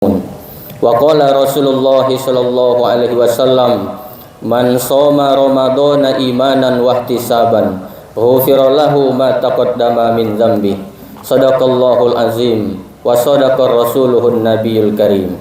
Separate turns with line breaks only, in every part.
Wa qala Rasulullah sallallahu alaihi wasallam, man shoma ramadhana imanan wa ihtisaban ghufira lahu ma taqaddama min dzambi. Shadaqallahul azim wa shadaqa rasuluhun nabiyul karim.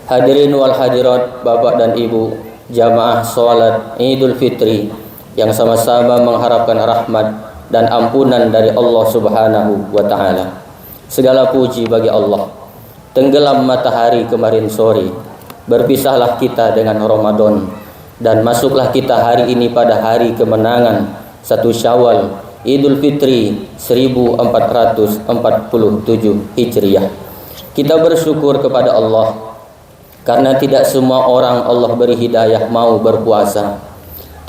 Hadirin wal hadirat, Bapak dan Ibu, jamaah salat Idul Fitri yang sama-sama mengharapkan rahmat dan ampunan dari Allah Subhanahu wa taala. Segala puji bagi Allah. Tenggelam matahari kemarin sore, berpisahlah kita dengan Ramadan, dan masuklah kita hari ini pada hari kemenangan 1 Syawal Idul Fitri 1447 Hijriah. Kita bersyukur kepada Allah karena tidak semua orang Allah beri hidayah mau berpuasa.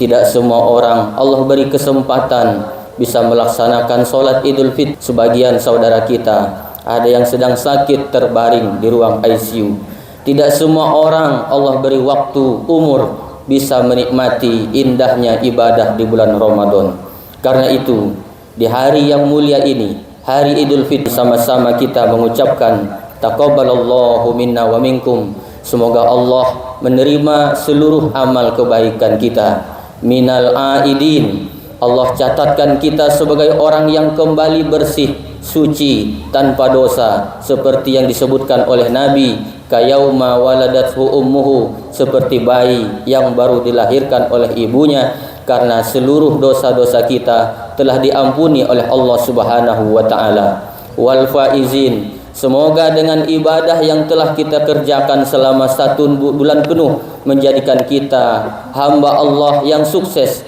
Tidak semua orang Allah beri kesempatan bisa melaksanakan sholat Idul Fitri. Sebagian saudara kita ada yang sedang sakit terbaring di ruang ICU. Tidak semua orang Allah beri waktu, umur bisa menikmati indahnya ibadah di bulan Ramadan. Karena itu, di hari yang mulia ini, hari Idul Fitri, sama-sama kita mengucapkan taqabbalallahu minna wa minkum. Semoga Allah menerima seluruh amal kebaikan kita. Minal aidin, Allah catatkan kita sebagai orang yang kembali bersih, suci, tanpa dosa, seperti yang disebutkan oleh Nabi, kayauma waladathu ummuhu, seperti bayi yang baru dilahirkan oleh ibunya, karena seluruh dosa-dosa kita telah diampuni oleh Allah Subhanahu wa taala. Wal faizin, semoga dengan ibadah yang telah kita kerjakan selama 1 bulan penuh menjadikan kita hamba Allah yang sukses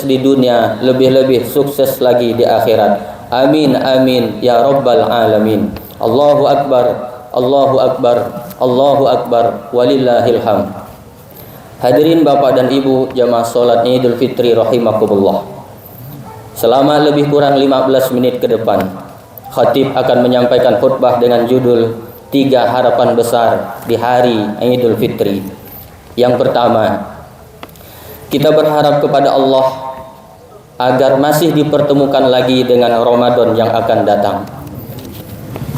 di dunia, lebih-lebih sukses lagi di akhirat. Amin amin ya rabbal alamin. Allahu akbar, Allahu akbar, Allahu akbar, walillahil hamd. Hadirin Bapak dan Ibu jamaah salat Idul Fitri rahimakumullah. Selama lebih kurang 15 menit ke depan, khatib akan menyampaikan khutbah dengan judul 3 harapan besar di hari Idul Fitri. Yang pertama, kita berharap kepada Allah agar masih dipertemukan lagi dengan Ramadan yang akan datang.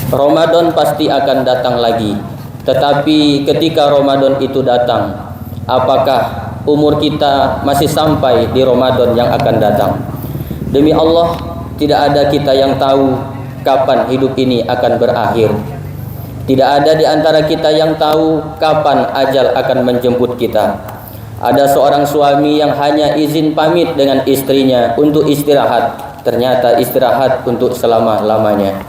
Ramadan pasti akan datang lagi, tetapi ketika Ramadan itu datang, apakah umur kita masih sampai di Ramadan yang akan datang? Demi Allah, tidak ada kita yang tahu kapan hidup ini akan berakhir. Tidak ada di antara kita yang tahu kapan ajal akan menjemput kita. Ada seorang suami yang hanya izin pamit dengan istrinya untuk istirahat, ternyata istirahat untuk selama-lamanya.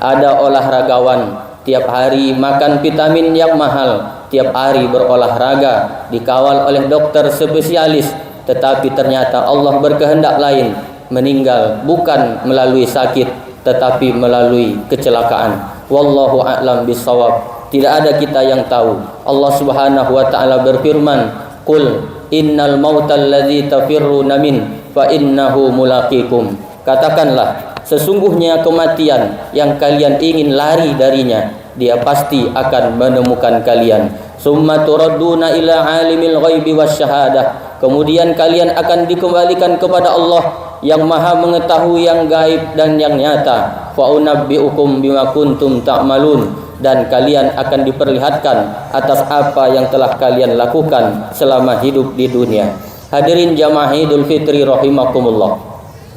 Ada olahragawan tiap hari makan vitamin yang mahal, tiap hari berolahraga, dikawal oleh dokter spesialis, tetapi ternyata Allah berkehendak lain, meninggal bukan melalui sakit tetapi melalui kecelakaan. Wallahu a'lam bishawab. Tidak ada kita yang tahu. Allah Subhanahu wa taala berfirman, Qul innal mautal ladzi tafirruna min fa innahu mulaqikum. Katakanlah, sesungguhnya kematian yang kalian ingin lari darinya, dia pasti akan menemukan kalian. Summa turadduna ila alimil ghaibi wasyahadah. Kemudian kalian akan dikembalikan kepada Allah yang maha mengetahui yang gaib dan yang nyata. Fa unabbiukum bima kuntum ta'malun. Dan kalian akan diperlihatkan atas apa yang telah kalian lakukan selama hidup di dunia. Hadirin jamaah Idul Fitri rahimakumullah.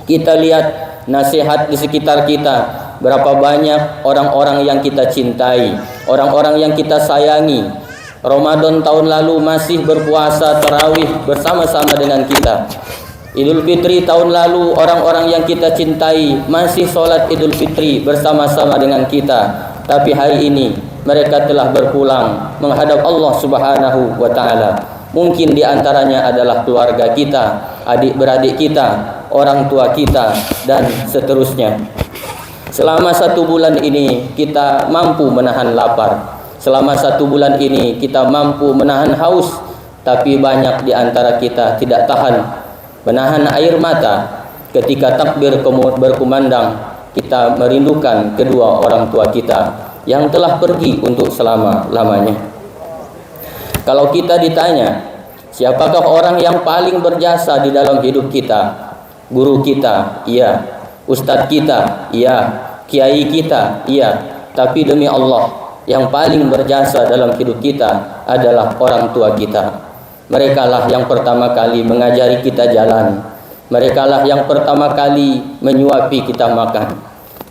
Kita lihat nasihat di sekitar kita. Berapa banyak orang-orang yang kita cintai, orang-orang yang kita sayangi, Ramadan tahun lalu masih berpuasa tarawih bersama-sama dengan kita. Idul Fitri tahun lalu orang-orang yang kita cintai masih sholat Idul Fitri bersama-sama dengan kita. Tapi hari ini mereka telah berpulang menghadap Allah Subhanahu wa taala. Mungkin di antaranya adalah keluarga kita, adik-beradik kita, orang tua kita, dan seterusnya. Selama 1 bulan ini kita mampu menahan lapar. Selama 1 bulan ini kita mampu menahan haus. Tapi banyak di antara kita tidak tahan menahan air mata ketika takbir berkumandang. Kita merindukan kedua orang tua kita yang telah pergi untuk selama-lamanya. Kalau kita ditanya, siapakah orang yang paling berjasa di dalam hidup kita? Guru kita, iya. Ustadz kita, iya. Kiai kita, iya. Tapi demi Allah, yang paling berjasa dalam hidup kita adalah orang tua kita. Merekalah yang pertama kali mengajari kita jalan. Merekalah yang pertama kali menyuapi kita makan.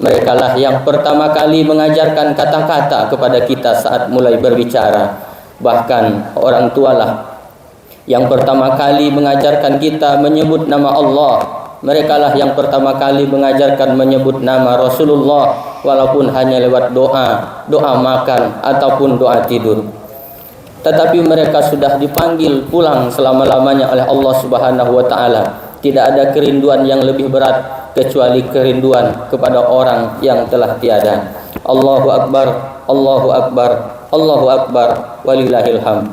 Merekalah yang pertama kali mengajarkan kata-kata kepada kita saat mulai berbicara. Bahkan orang tualah yang pertama kali mengajarkan kita menyebut nama Allah. Merekalah yang pertama kali mengajarkan menyebut nama Rasulullah, walaupun hanya lewat doa makan ataupun doa tidur. Tetapi mereka sudah dipanggil pulang selama-lamanya oleh Allah Subhanahu wa taala. Tidak ada kerinduan yang lebih berat kecuali kerinduan kepada orang yang telah tiada. Allahu Akbar, Allahu Akbar, Allahu Akbar, walillahil hamd.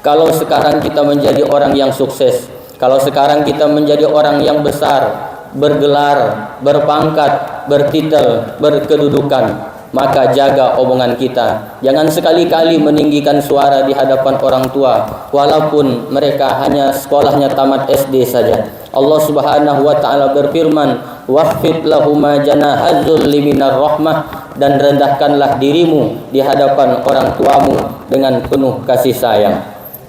Kalau sekarang kita menjadi orang yang sukses, kalau sekarang kita menjadi orang yang besar, bergelar, berpangkat, bertitel, berkedudukan, maka jaga omongan kita. Jangan sekali-kali meninggikan suara di hadapan orang tua, walaupun mereka hanya sekolahnya tamat SD saja. Allah Subhanahu wa taala berfirman, "Waqfid lahuma janahadzul liminar rahmah," dan rendahkanlah dirimu di hadapan orang tuamu dengan penuh kasih sayang.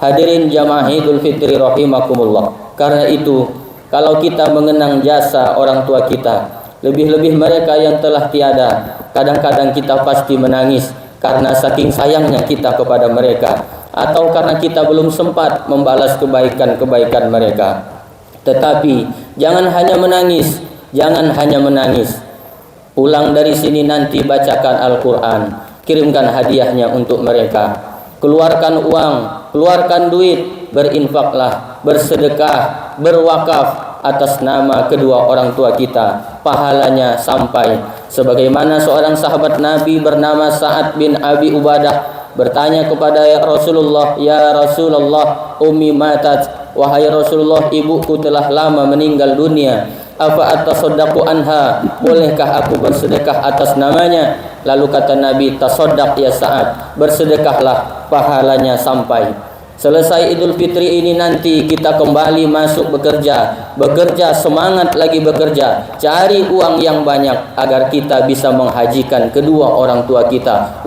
Hadirin jamaah Idul Fitri rahimakumullah. Karena itu, kalau kita mengenang jasa orang tua kita, lebih-lebih mereka yang telah tiada, kadang-kadang kita pasti menangis karena saking sayangnya kita kepada mereka, atau karena kita belum sempat membalas kebaikan-kebaikan mereka. Tetapi jangan hanya menangis, jangan hanya menangis. Pulang dari sini nanti bacakan Al-Quran, kirimkan hadiahnya untuk mereka. Keluarkan uang, keluarkan duit, berinfaklah, bersedekah, berwakaf atas nama kedua orang tua kita. Pahalanya sampai. Sebagaimana seorang sahabat Nabi bernama Sa'ad bin Abi Ubadah bertanya kepada Rasulullah, "Ya Rasulullah, ummi matat." Wahai Rasulullah, ibuku telah lama meninggal dunia. Apa atasaddaqu anha? Bolehkah aku bersedekah atas namanya? Lalu kata Nabi, "Tasaddaq ya Sa'ad." Bersedekahlah, pahalanya sampai. Selesai Idul Fitri ini nanti kita kembali masuk bekerja, semangat lagi bekerja, cari uang yang banyak agar kita bisa menghajikan kedua orang tua kita.